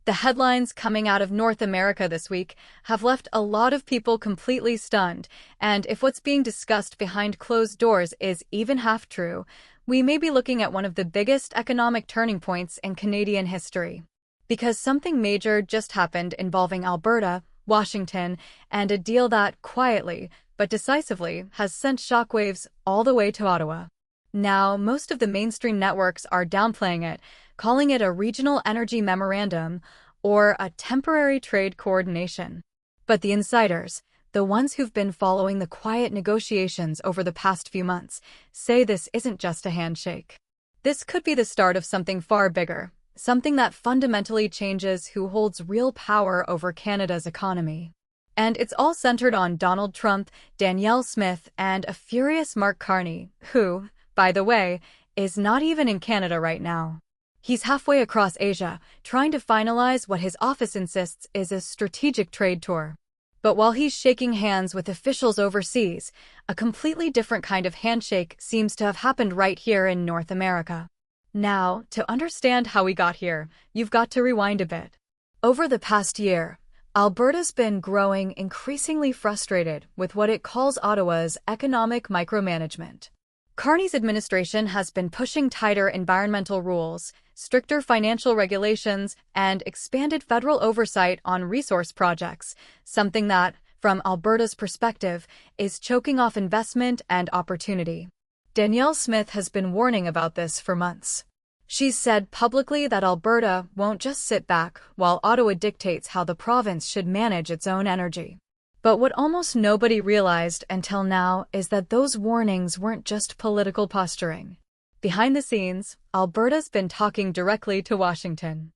The headlines coming out of North America this week have left a lot of people completely stunned, and if what's being discussed behind closed doors is even half true, we may be looking at one of the biggest economic turning points in Canadian history. Because something major just happened involving Alberta, Washington, and a deal that, quietly but decisively, has sent shockwaves all the way to Ottawa. Now, most of the mainstream networks are downplaying it, calling it a regional energy memorandum or a temporary trade coordination. But the insiders, the ones who've been following the quiet negotiations over the past few months, say this isn't just a handshake. This could be the start of something far bigger, something that fundamentally changes who holds real power over Canada's economy. And it's all centered on Donald Trump, Danielle Smith, and a furious Mark Carney, who, by the way, is not even in Canada right now. He's halfway across Asia, trying to finalize what his office insists is a strategic trade tour. But while he's shaking hands with officials overseas, a completely different kind of handshake seems to have happened right here in North America. Now, to understand how we got here, you've got to rewind a bit. Over the past year, Alberta's been growing increasingly frustrated with what it calls Ottawa's economic micromanagement. Carney's administration has been pushing tighter environmental rules, stricter financial regulations, and expanded federal oversight on resource projects, something that, from Alberta's perspective, is choking off investment and opportunity. Danielle Smith has been warning about this for months. She's said publicly that Alberta won't just sit back while Ottawa dictates how the province should manage its own energy. But what almost nobody realized until now is that those warnings weren't just political posturing. Behind the scenes, Alberta's been talking directly to Washington.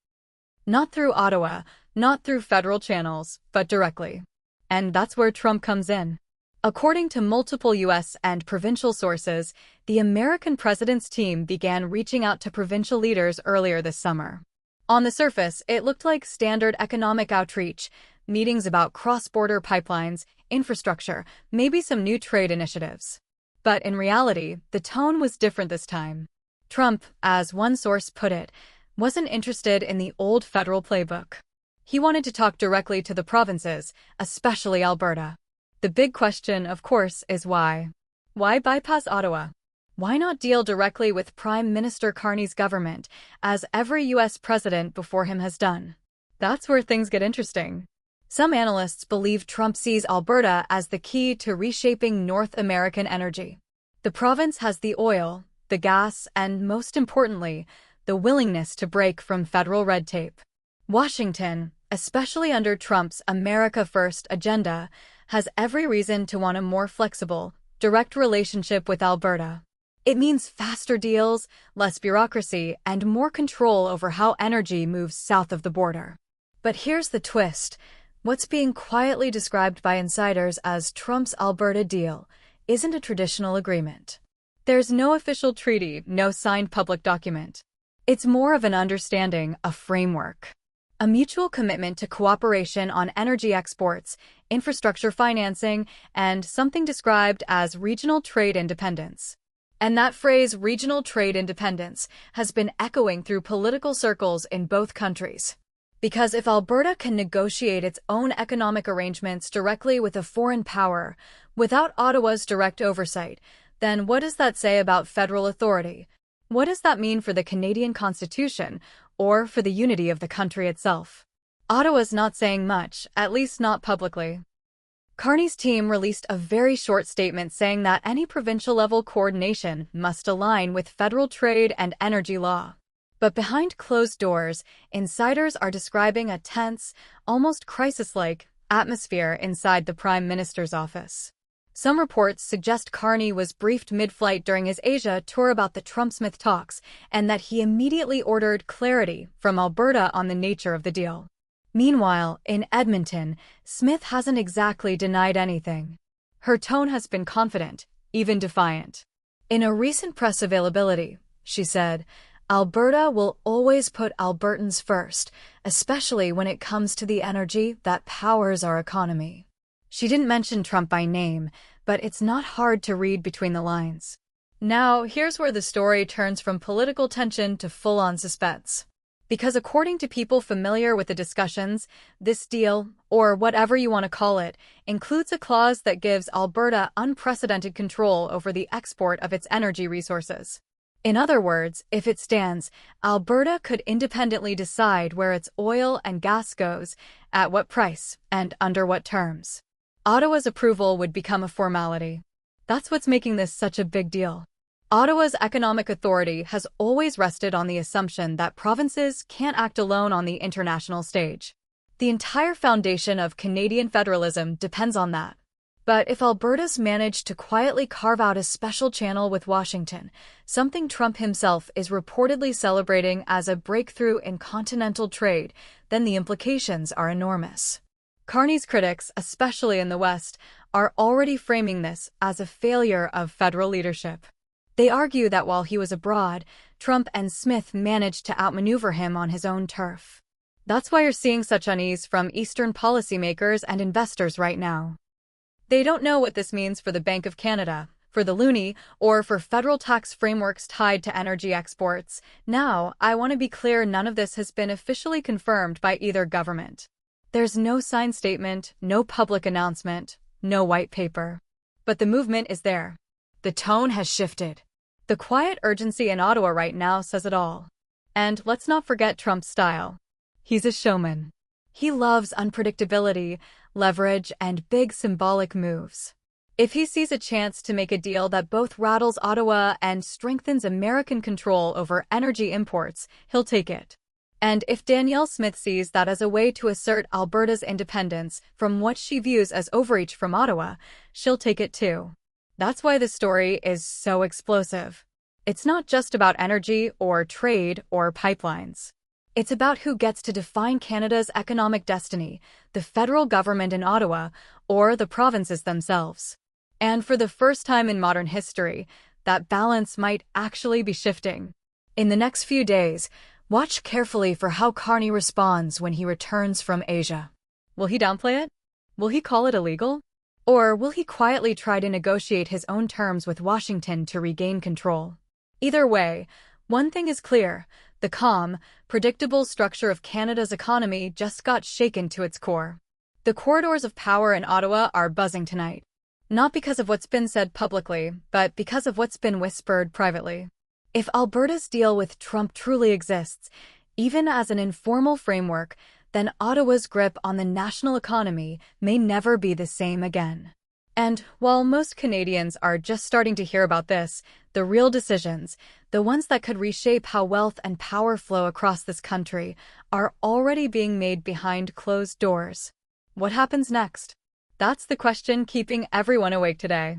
Not through Ottawa, not through federal channels, but directly. And that's where Trump comes in. According to multiple U.S. and provincial sources, the American president's team began reaching out to provincial leaders earlier this summer. On the surface, it looked like standard economic outreach, meetings about cross-border pipelines, infrastructure, maybe some new trade initiatives. But in reality, the tone was different this time. Trump, as one source put it, wasn't interested in the old federal playbook. He wanted to talk directly to the provinces, especially Alberta. The big question, of course, is why? Why bypass Ottawa? Why not deal directly with Prime Minister Carney's government, as every U.S. president before him has done? That's where things get interesting. Some analysts believe Trump sees Alberta as the key to reshaping North American energy. The province has the oil, the gas, and most importantly, the willingness to break from federal red tape. Washington, especially under Trump's America First agenda, has every reason to want a more flexible, direct relationship with Alberta. It means faster deals, less bureaucracy, and more control over how energy moves south of the border. But here's the twist. What's being quietly described by insiders as Trump's Alberta Deal isn't a traditional agreement. There's no official treaty, no signed public document. It's more of an understanding, a framework. A mutual commitment to cooperation on energy exports, infrastructure financing, and something described as regional trade independence. And that phrase, regional trade independence, has been echoing through political circles in both countries. Because if Alberta can negotiate its own economic arrangements directly with a foreign power, without Ottawa's direct oversight, then what does that say about federal authority? What does that mean for the Canadian Constitution, or for the unity of the country itself? Ottawa's not saying much, at least not publicly. Carney's team released a very short statement saying that any provincial-level coordination must align with federal trade and energy law. But behind closed doors, insiders are describing a tense, almost crisis-like, atmosphere inside the Prime Minister's office. Some reports suggest Carney was briefed mid-flight during his Asia tour about the Trump-Smith talks, and that he immediately ordered clarity from Alberta on the nature of the deal. Meanwhile, in Edmonton, Smith hasn't exactly denied anything. Her tone has been confident, even defiant. In a recent press availability, she said, Alberta will always put Albertans first, especially when it comes to the energy that powers our economy. She didn't mention Trump by name, but it's not hard to read between the lines. Now, here's where the story turns from political tension to full-on suspense. Because according to people familiar with the discussions, this deal, or whatever you want to call it, includes a clause that gives Alberta unprecedented control over the export of its energy resources. In other words, if it stands, Alberta could independently decide where its oil and gas goes, at what price, and under what terms. Ottawa's approval would become a formality. That's what's making this such a big deal. Ottawa's economic authority has always rested on the assumption that provinces can't act alone on the international stage. The entire foundation of Canadian federalism depends on that. But if Alberta's managed to quietly carve out a special channel with Washington, something Trump himself is reportedly celebrating as a breakthrough in continental trade, then the implications are enormous. Carney's critics, especially in the West, are already framing this as a failure of federal leadership. They argue that while he was abroad, Trump and Smith managed to outmaneuver him on his own turf. That's why you're seeing such unease from Eastern policymakers and investors right now. They don't know what this means for the Bank of Canada, for the loonie, or for federal tax frameworks tied to energy exports. Now, I want to be clear, none of this has been officially confirmed by either government. There's no signed statement, no public announcement, no white paper. But the movement is there. The tone has shifted. The quiet urgency in Ottawa right now says it all. And let's not forget Trump's style. He's a showman. He loves unpredictability, leverage, and big symbolic moves. If he sees a chance to make a deal that both rattles Ottawa and strengthens American control over energy imports, he'll take it. And if Danielle Smith sees that as a way to assert Alberta's independence from what she views as overreach from Ottawa, she'll take it too. That's why the story is so explosive. It's not just about energy or trade or pipelines. It's about who gets to define Canada's economic destiny, the federal government in Ottawa or the provinces themselves. And for the first time in modern history, that balance might actually be shifting. In the next few days, watch carefully for how Carney responds when he returns from Asia. Will he downplay it? Will he call it illegal? Or will he quietly try to negotiate his own terms with Washington to regain control? Either way, one thing is clear: the calm, predictable structure of Canada's economy just got shaken to its core. The corridors of power in Ottawa are buzzing tonight. Not because of what's been said publicly, but because of what's been whispered privately. If Alberta's deal with Trump truly exists, even as an informal framework, then Ottawa's grip on the national economy may never be the same again. And while most Canadians are just starting to hear about this, the real decisions, the ones that could reshape how wealth and power flow across this country, are already being made behind closed doors. What happens next? That's the question keeping everyone awake today.